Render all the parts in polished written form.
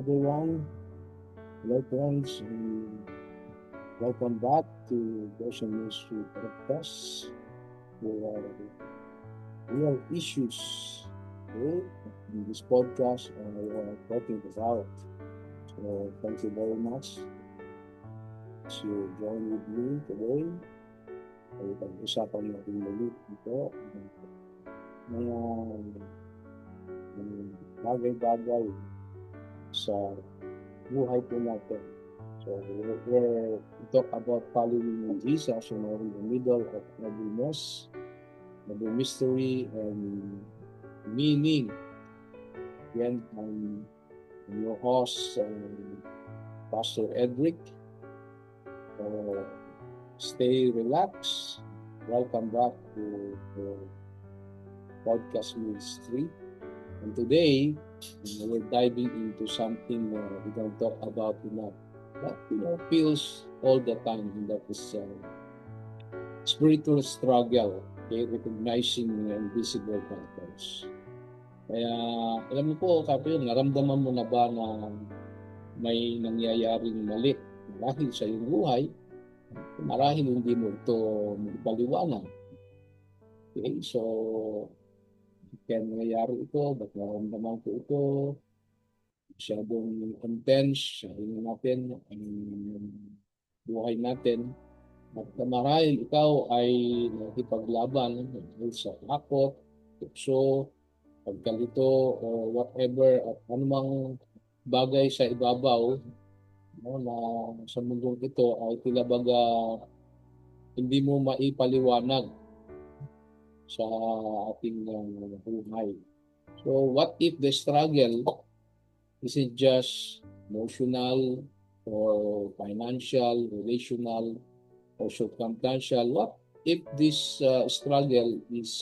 everyone. Hello, friends. And welcome back to Goshen Ministry Podcast, where real issues, okay, in this podcast we are talking about. So, thank you very much to join with me today. Ay pag-usapan natin muli ito mga bagay-bagay sa buhay po natin. So we talk about following Jesus, in the middle of every mess, every mystery and meaning. Again, I'm your host, Pastor Edric. Stay relaxed. Welcome back to the podcast ministry. And today, we're diving into something we don't talk about enough, but feels all the time, and that is spiritual struggle, okay, recognizing invisible battles. Kaya, alam mo po, kapag naramdaman mo na ba na may nangyayaring mali dahil sa iyong buhay, marahil hindi mo ito magpaliwanag. Okay, so kaya nangyayari ito, ba't naramdaman ko ito, masyadong intense, sabihin natin, ang buhay natin. At marahil ikaw ay nakipaglaban sa takot, tukso, pagkalito, o whatever, at anumang bagay sa ibabaw na sa mundong ito ay tila baga hindi mo maipaliwanag sa ating buhay. So what if the struggle isn't just emotional or financial, relational, or circumstantial? What if this struggle is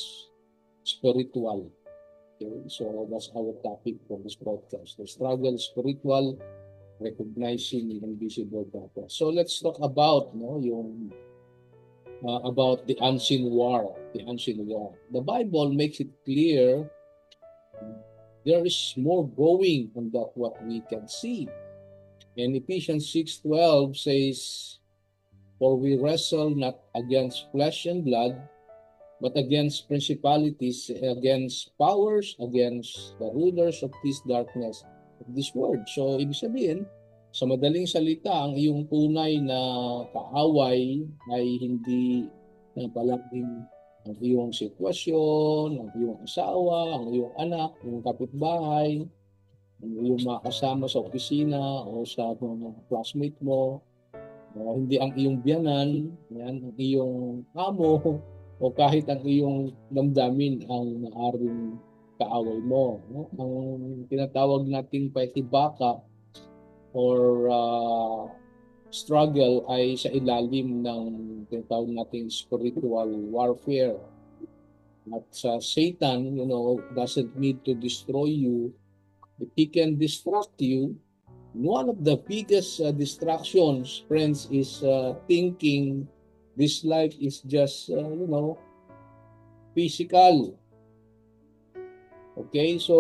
spiritual? Okay, so that's our topic for this podcast. The struggle, spiritual, recognizing invisible battles. So let's talk about about the unseen war. The unseen war. The Bible makes it clear there is more going on than what we can see. And Ephesians 6:12 says, "For we wrestle not against flesh and blood, but against principalities, against powers, against the rulers of this darkness of this world." So, ibig sabihin, sa madaling salita, ang iyong tunay na kaaway ay hindi palaging ang iyong sitwasyon, ang iyong asawa, ang iyong anak, ang kapitbahay, ang iyong mga kasama sa opisina o sa mga classmate mo, hindi ang iyong biyanan, yan, ang iyong amo, o kahit ang iyong damdamin ang maaring kaaway mo. No? Ang tinatawag nating pakibaka or struggle ay sa ilalim ng tinatawag nating spiritual warfare. At sa Satan, doesn't need to destroy you. If he can distract you, one of the biggest distractions, friends, is thinking this life is just, physical. Okay, so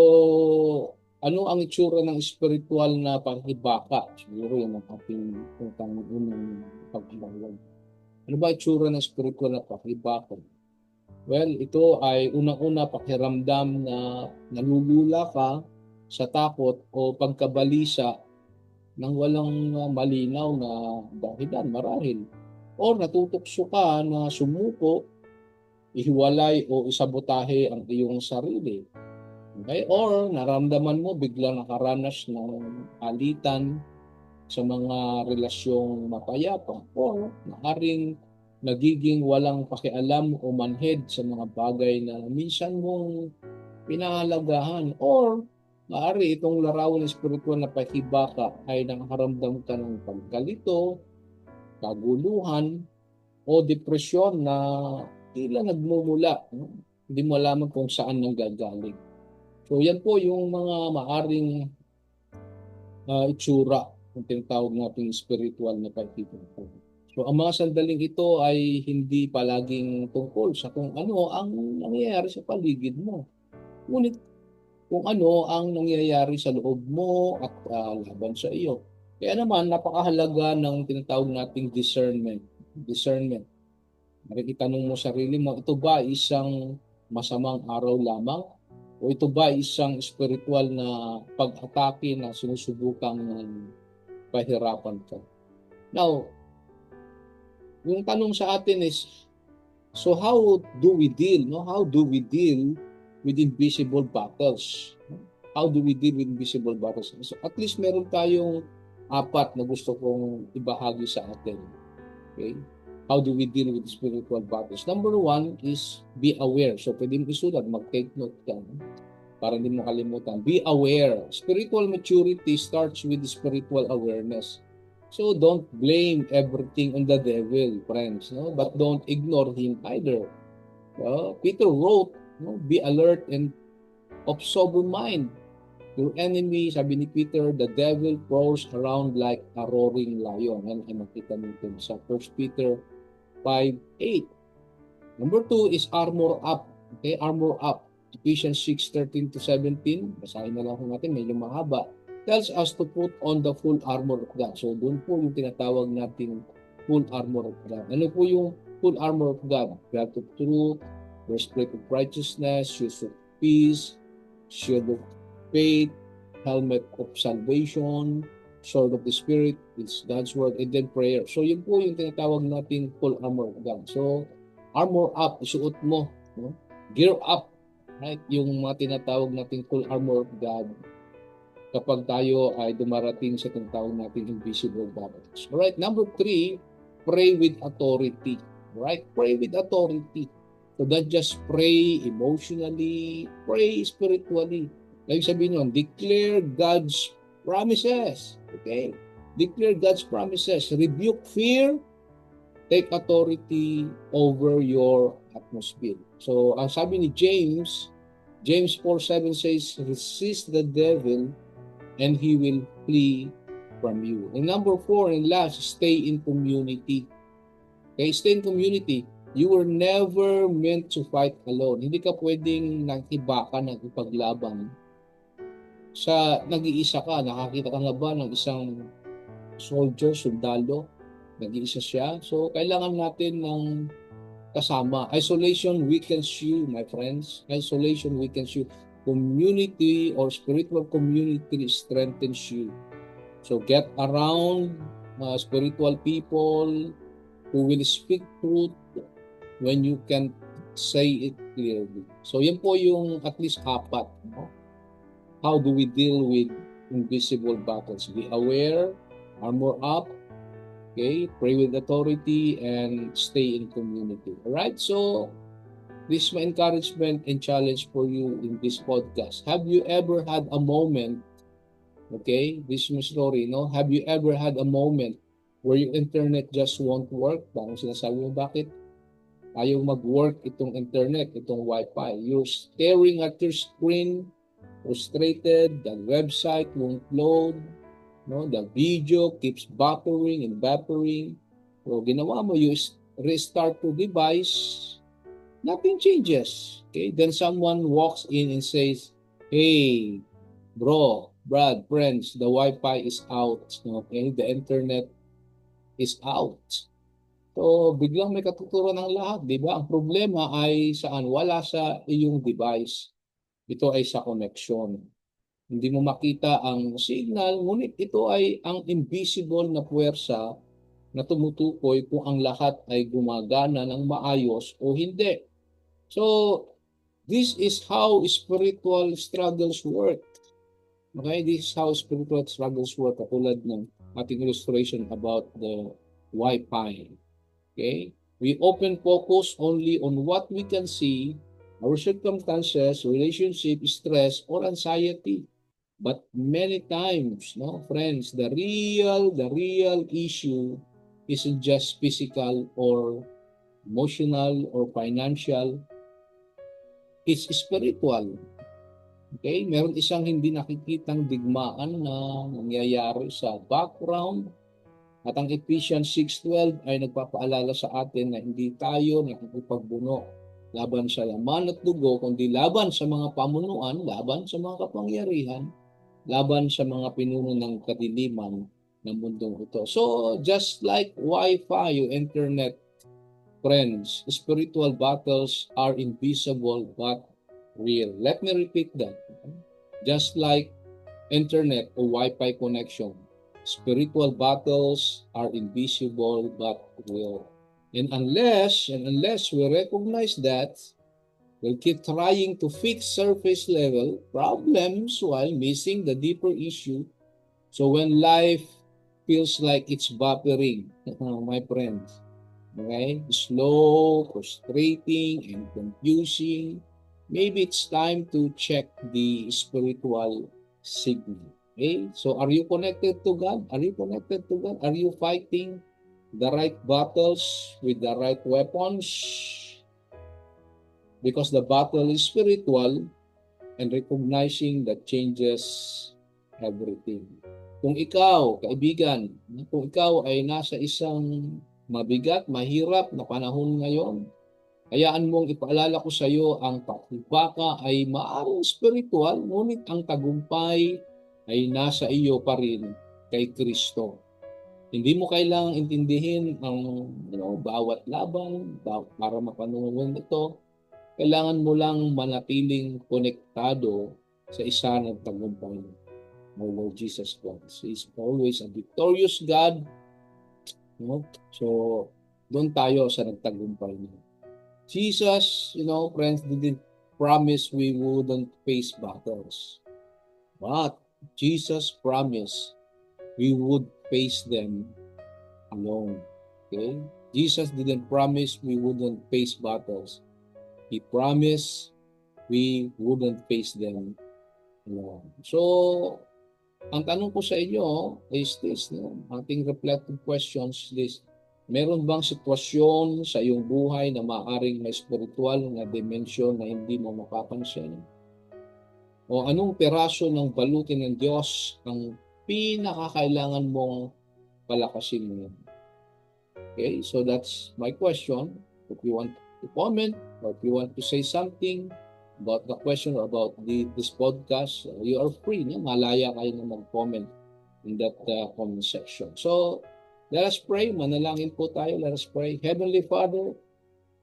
ano ang itsura ng spiritual na paghibaka? Siguro yan ang ating unang pagkakawag. Ano ba itsura ng spiritual na paghibaka? Well, ito ay unang-una pakiramdam na nalulula ka sa takot o pagkabalisa ng walang malinaw na dahilan marahil. O natutukso ka na sumuko, ihiwalay o isabotahe ang iyong sarili. Okay? Or naramdaman mo biglang nakaranas ng alitan sa mga relasyong mapayapa. Or maaring nagiging walang pakialam o manhid sa mga bagay na minsan mong pinahalagahan. Or maaari itong larawan ng spiritual na pakibaka ay nakaramdam ka ng pagkalito, kaguluhan, o depresyon na tila nagmumula. Hindi mo alam kung saan nanggagaling. So yan po yung mga maaring itsura ng tinatawag nating spiritual na pakibaka. So ang mga sandaling ito ay hindi palaging tungkol sa kung ano ang nangyayari sa paligid mo. Ngunit kung ano ang nangyayari sa loob mo at laban sa iyo. Kaya naman, napakahalaga ng tinatawag nating discernment. Discernment. Itanong mo sarili mo, ito ba isang masamang araw lamang? O ito ba isang spiritual na pag-atake na sinusubukang pahirapan ka? Now, yung tanong sa atin is, so how do we deal? No? How do we deal with invisible battles? How do we deal with invisible battles? So at least meron tayong apat na gusto kong ibahagi sa atin. Okay? How do we deal with spiritual battles? Number one is be aware. So pwede mo isulat, mag-take note ka para hindi mo kalimutan. Be aware. Spiritual maturity starts with spiritual awareness. So don't blame everything on the devil, friends, no? But don't ignore him either. Peter wrote, no? Be alert and of sober mind. Your enemy, sabi ni Peter, the devil prowls around like a roaring lion. Yan ay makita natin sa 1 Peter 5:8. Number 2 is armor up. Okay, armor up. Ephesians 6:13-17. Basahin na lang natin, medyo mahaba. Tells us to put on the full armor of God. So doon po yung tinatawag natin full armor of God. Ano po yung full armor of God? Belt of truth, breastplate of righteousness, shoes of peace, shield of faith, helmet of salvation, sword of the Spirit, it's God's word, and then prayer. So yun po yung tinatawag natin full armor of God. So armor up, isuot mo. No? Gear up. Right? Yung mga tinatawag natin full armor of God kapag tayo ay dumarating sa tinatawag natin invisible battles. Alright, number 3, pray with authority. Right? Pray with authority. So don't just pray emotionally, pray spiritually. Like sabihin nyo, declare God's promises. Okay? Declare God's promises. Rebuke fear. Take authority over your atmosphere. So, ang sabi ni James 4:7 says, resist the devil and he will flee from you. And number 4 and last, stay in community. Okay, stay in community. You were never meant to fight alone. Hindi ka pwedeng nakibaka, nakipaglaban sa nag-iisa ka. Nakakita ka nga ba ng isang sundalo? Nag-iisa siya. So, kailangan natin ng kasama. Isolation weakens you, my friends. Isolation weakens you. Community or spiritual community strengthens you. So get around spiritual people who will speak truth when you can say it clearly. So yan po yung at least apat. No? How do we deal with invisible battles? Be aware, armor up, okay, pray with authority, and stay in community. Alright, so this is my encouragement and challenge for you in this podcast. Have you ever had a moment, okay, this is my story, no? Have you ever had a moment where your internet just won't work? Parang sinasabi mo, bakit ayaw mag-work itong internet, itong Wi-Fi? You're staring at your screen, frustrated, the website won't load, no? The video keeps buffering and buffering. So, ginawa mo, you restart your device, nothing changes. Okay, then someone walks in and says, hey, Brad, friends, the Wi-Fi is out. Okay, the internet is out. So, biglang may katuturan ng lahat, di ba? Ang problema ay saan? Wala sa iyong device. Ito ay sa connection. Hindi mo makita ang signal, ngunit ito ay ang invisible na puwersa na tumutukoy kung ang lahat ay gumagana ng maayos o hindi. So, this is how spiritual struggles work. Okay, this is how spiritual struggles work. Katulad ng ating illustration about the Wi-Fi. Okay, we often focus only on what we can see, our circumstances, relationship, stress, or anxiety. But many times, no, friends, the real issue isn't just physical or emotional or financial. It's spiritual. Okay? Meron isang hindi nakikitang digmaan na nangyayari sa background. At ang Ephesians 6:12 ay nagpapaalala sa atin na hindi tayo nakikipagbuno laban sa laman at dugo, kundi laban sa mga pamunuan, laban sa mga kapangyarihan, laban sa mga pinuno ng kadiliman ng mundong ito. So, just like Wi-Fi, yung internet, friends, spiritual battles are invisible but real. Let me repeat that. Just like internet or Wi-Fi connection, spiritual battles are invisible but real. And unless we recognize that, we'll keep trying to fix surface level problems while missing the deeper issue. So when life feels like it's buffering, my friends, okay, slow, frustrating, and confusing, maybe it's time to check the spiritual signal. Okay, so are you connected to God? Are you connected to God? Are you fighting the right battles with the right weapons? Because the battle is spiritual, and recognizing that changes everything. Kung ikaw, kaibigan, kung ikaw ay nasa isang mabigat, mahirap na panahon ngayon, hayaan mong ipaalala ko sa iyo ang pakibaka ay maaaring spiritual, ngunit ang tagumpay ay nasa iyo pa rin kay Kristo. Hindi mo kailangang intindihin ang bawat laban para mapanunod ito. Kailangan mo lang manatiling konektado sa isa ng tagumpay ng Lord Jesus Christ. He is always a victorious God. No? So, doon tayo sa nagtagumpay niya. Jesus, friends, didn't promise we wouldn't face battles. But Jesus promised we would face them alone. Okay? Jesus didn't promise we wouldn't face battles. He promised we wouldn't face them alone. So, ang tanong ko sa inyo is this, ating reflective questions this. Meron bang sitwasyon sa iyong buhay na maaaring may spiritual na dimension na hindi mo mapapansin? O anong peraso ng balutin ng Diyos ang pinakakailangan mong palakasin mo? Okay, so that's my question. If you want to comment or if you want to say something about the question about this podcast, you are free. Malaya kayo na mag-comment in that comment section. So, let us pray. Manalangin po tayo. Let us pray. Heavenly Father,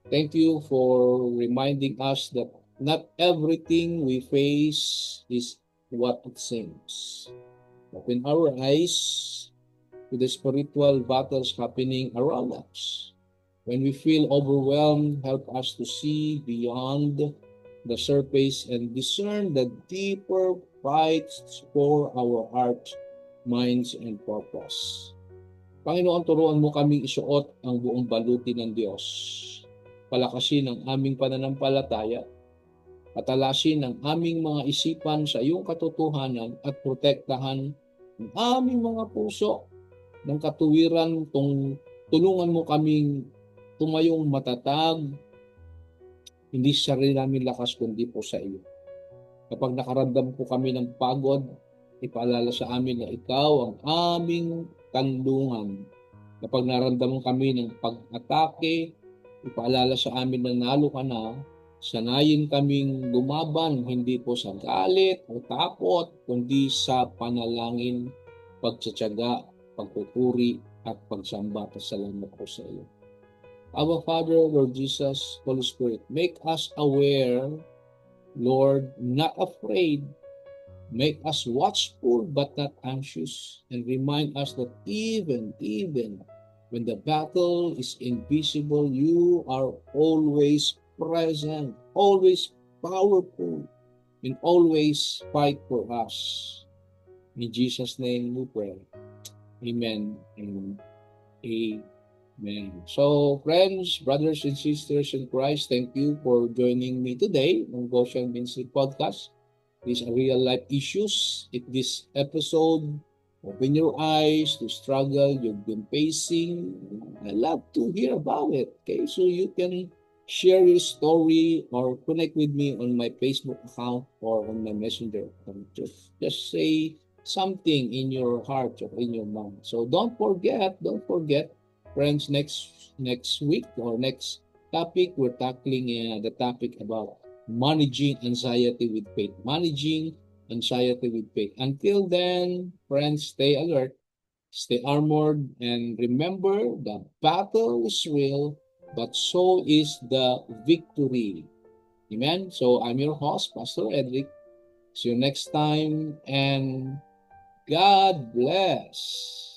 thank you for reminding us that not everything we face is what it seems. Open our eyes to the spiritual battles happening around us. When we feel overwhelmed, help us to see beyond the surface and discern the deeper fights for our hearts, minds, and purpose. Panginoon, turuan mo kaming isuot ang buong baluti ng Diyos. Palakasin ang aming pananampalataya, patalasin ang aming mga isipan sa iyong katotohanan at protektahan ang aming mga puso ng katuwiran. Tulungan mo kaming tumayong matatag, hindi sa sarili namin lakas kundi po sa iyo. Kapag nakaramdam po kami ng pagod, ipaalala sa amin na ikaw ang aming kanlungan. Kapag naramdaman kami ng pag-atake, ipaalala sa amin na nalo ka na. Sanayin kaming lumaban hindi po sa galit o takot, kundi sa panalangin, pagtsatsaga, pagpupuri at pagsamba. Pasalamat po sa iyo. Our Father, Lord Jesus, Holy Spirit, make us aware, Lord, not afraid. Make us watchful but not anxious, and remind us that even when the battle is invisible, you are always present, always powerful, and always fight for us. In Jesus' name we pray. Amen and amen. So, friends, brothers and sisters in Christ, thank you for joining me today on Goshen Ministry Podcast. These are real-life issues. If this episode open your eyes to struggle you've been facing, I love to hear about it. Okay, so you can share your story or connect with me on my Facebook account or on my messenger account. Just say something in your heart or in your mind. So don't forget, friends, next week or next topic. We're tackling the topic about managing anxiety with faith. Managing anxiety with faith. Until then, friends, stay alert, stay armored, and remember the battle is real, but so is the victory. Amen. So I'm your host, Pastor Edric. See you next time, and God bless.